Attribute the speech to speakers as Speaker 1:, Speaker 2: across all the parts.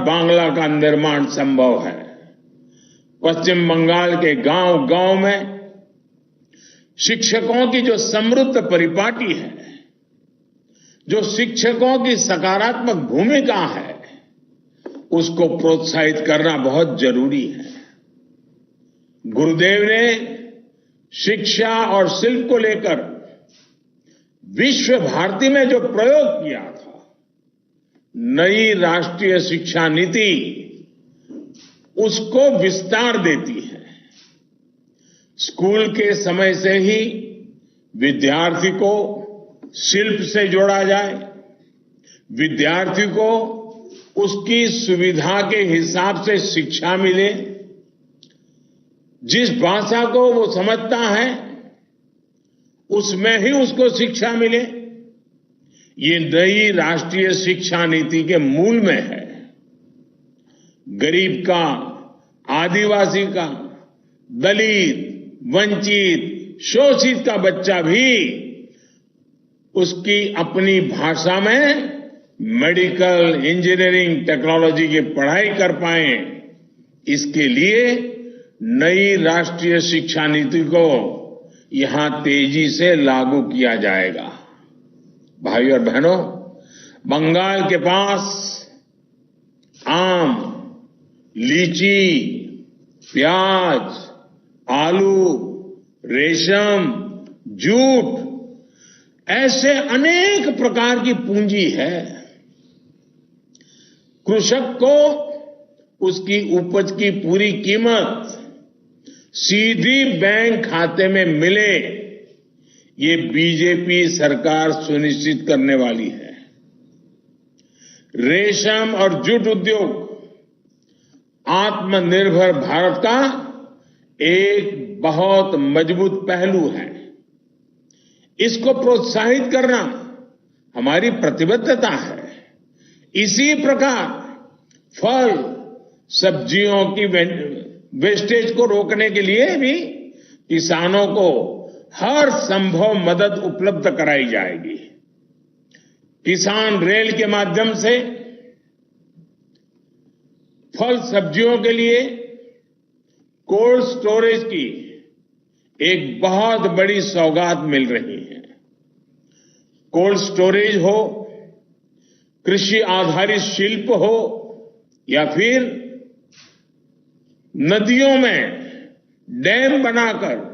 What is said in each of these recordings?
Speaker 1: बांग्ला का निर्माण संभव है। पश्चिम बंगाल के गांव गांव में शिक्षकों की जो समृद्ध परिपाटी है, जो शिक्षकों की सकारात्मक भूमिका है, उसको प्रोत्साहित करना बहुत जरूरी है। गुरुदेव ने शिक्षा और शिल्प को लेकर विश्व भारती में जो प्रयोग किया था, नई राष्ट्रीय शिक्षा नीति उसको विस्तार देती है। स्कूल के समय से ही विद्यार्थी को शिल्प से जोड़ा जाए, विद्यार्थी को उसकी सुविधा के हिसाब से शिक्षा मिले, जिस भाषा को वो समझता है उसमें ही उसको शिक्षा मिले, ये नई राष्ट्रीय शिक्षा नीति के मूल में है। गरीब का, आदिवासी का, दलित, वंचित, शोषित का बच्चा भी उसकी अपनी भाषा में मेडिकल, इंजीनियरिंग, टेक्नोलॉजी की पढ़ाई कर पाए, इसके लिए नई राष्ट्रीय शिक्षा नीति को यहां तेजी से लागू किया जाएगा। भाइयों और बहनों, बंगाल के पास आम, लीची, प्याज, आलू, रेशम, जूट ऐसे अनेक प्रकार की पूंजी है। कृषक को उसकी उपज की पूरी कीमत सीधी बैंक खाते में मिले, ये बीजेपी सरकार सुनिश्चित करने वाली है। रेशम और जूट उद्योग आत्मनिर्भर भारत का एक बहुत मजबूत पहलू है। इसको प्रोत्साहित करना हमारी प्रतिबद्धता है। इसी प्रकार फल, सब्जियों की वेस्टेज को रोकने के लिए भी किसानों को हर संभव मदद उपलब्ध कराई जाएगी। किसान रेल के माध्यम से फल सब्जियों के लिए कोल्ड स्टोरेज की एक बहुत बड़ी सौगात मिल रही है। कोल्ड स्टोरेज हो, कृषि आधारित शिल्प हो, या फिर नदियों में डैम बनाकर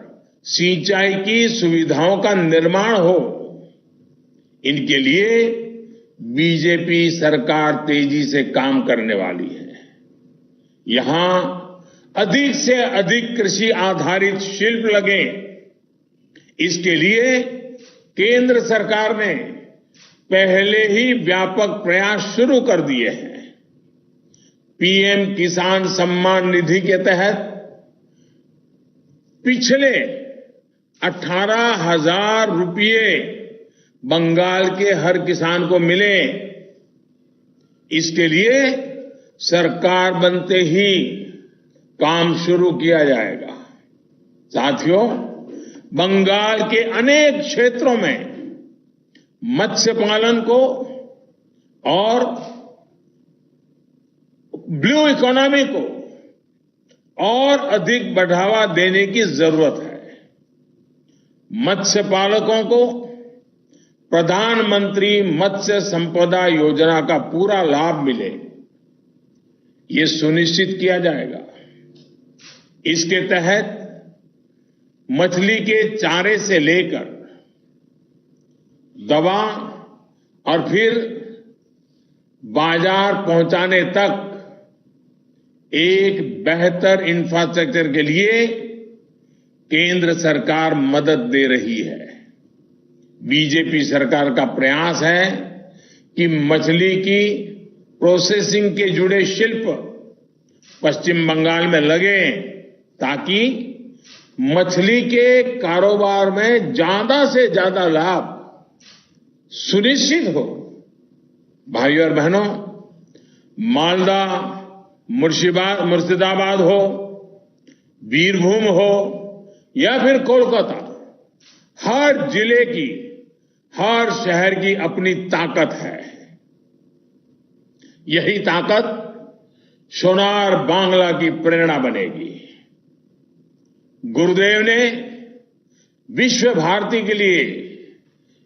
Speaker 1: सिंचाई की सुविधाओं का निर्माण हो, इनके लिए बीजेपी सरकार तेजी से काम करने वाली है। यहां अधिक से अधिक कृषि आधारित शिल्प लगे, इसके लिए केंद्र सरकार ने पहले ही व्यापक प्रयास शुरू कर दिए हैं। पीएम किसान सम्मान निधि के तहत पिछले 18,000 रुपये बंगाल के हर किसान को मिले। इसके लिए सरकार बनते ही काम शुरू किया जाएगा। साथियों, बंगाल के अनेक क्षेत्रों में मत्स्य पालन को और ब्लू इकोनॉमी को और अधिक बढ़ावा देने की जरूरत है। मत्स्य पालकों को प्रधानमंत्री मत्स्य संपदा योजना का पूरा लाभ मिले, ये सुनिश्चित किया जाएगा। इसके तहत मछली के चारे से लेकर दवा और फिर बाजार पहुंचाने तक एक बेहतर इंफ्रास्ट्रक्चर के लिए केंद्र सरकार मदद दे रही है। बीजेपी सरकार का प्रयास है कि मछली की प्रोसेसिंग के जुड़े शिल्प पश्चिम बंगाल में लगे, ताकि मछली के कारोबार में ज्यादा से ज्यादा लाभ सुनिश्चित हो। भाइयों और बहनों, मालदा, मुर्शिदाबाद हो, बीरभूम हो या फिर कोलकाता, हर जिले की, हर शहर की अपनी ताकत है। यही ताकत सोनार बांग्ला की प्रेरणा बनेगी। गुरुदेव ने विश्व भारती के लिए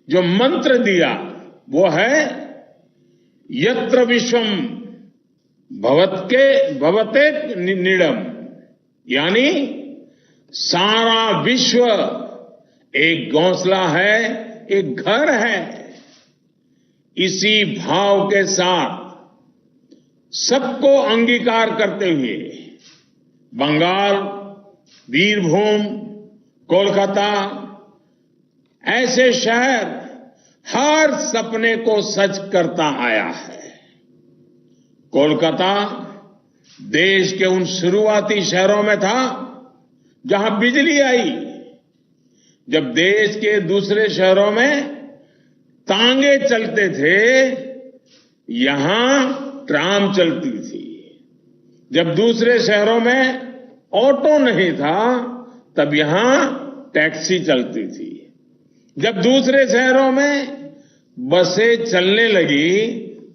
Speaker 1: जो मंत्र दिया वो है यत्र विश्वम भवते नीडम, यानी सारा विश्व एक घोंसला है, एक घर है। इसी भाव के साथ सबको अंगीकार करते हुए बंगाल, बीरभूम, कोलकाता ऐसे शहर हर सपने को सच करता आया है। कोलकाता देश के उन शुरुआती शहरों में था जहां बिजली आई, जब देश के दूसरे शहरों में तांगे चलते थे, यहां ट्राम चलती थी। जब दूसरे शहरों में ऑटो नहीं था, तब यहां टैक्सी चलती थी। जब दूसरे शहरों में बसें चलने लगी,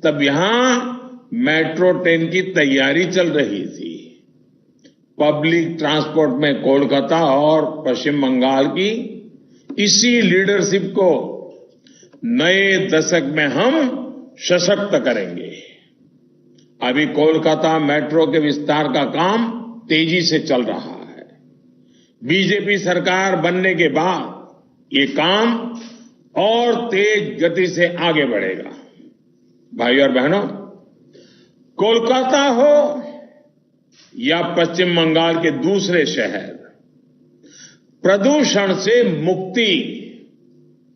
Speaker 1: तब यहां मेट्रो ट्रेन की तैयारी चल रही थी। पब्लिक ट्रांसपोर्ट में कोलकाता और पश्चिम बंगाल की इसी लीडरशिप को नए दशक में हम सशक्त करेंगे। अभी कोलकाता मेट्रो के विस्तार का काम तेजी से चल रहा है। बीजेपी सरकार बनने के बाद ये काम और तेज गति से आगे बढ़ेगा। भाइयों और बहनों, कोलकाता हो या पश्चिम बंगाल के दूसरे शहर, प्रदूषण से मुक्ति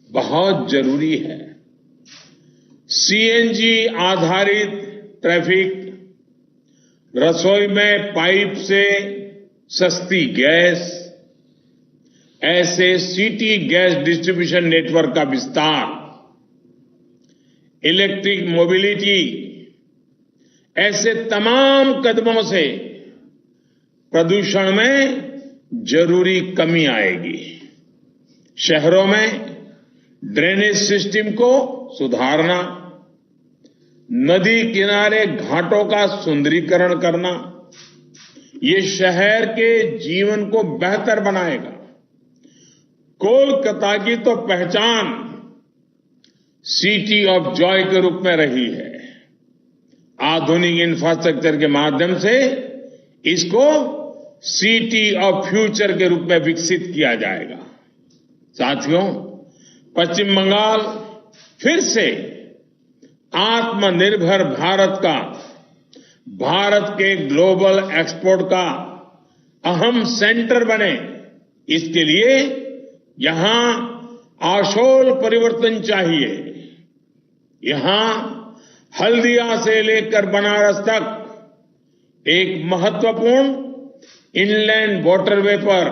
Speaker 1: बहुत जरूरी है। सीएनजी आधारित ट्रैफिक, रसोई में पाइप से सस्ती गैस, ऐसे सिटी गैस डिस्ट्रीब्यूशन नेटवर्क का विस्तार, इलेक्ट्रिक मोबिलिटी, ऐसे तमाम कदमों से प्रदूषण में जरूरी कमी आएगी। शहरों में ड्रेनेज सिस्टम को सुधारना, नदी किनारे घाटों का सुंदरीकरण करना, ये शहर के जीवन को बेहतर बनाएगा। कोलकाता की तो पहचान सिटी ऑफ जॉय के रूप में रही है। आधुनिक इंफ्रास्ट्रक्चर के माध्यम से इसको सिटी ऑफ फ्यूचर के रूप में विकसित किया जाएगा। साथियों, पश्चिम बंगाल फिर से आत्मनिर्भर भारत के ग्लोबल एक्सपोर्ट का अहम सेंटर बने, इसके लिए यहां आशोल परिवर्तन चाहिए। यहां हल्दिया से लेकर बनारस तक एक महत्वपूर्ण इनलैंड वाटरवे पर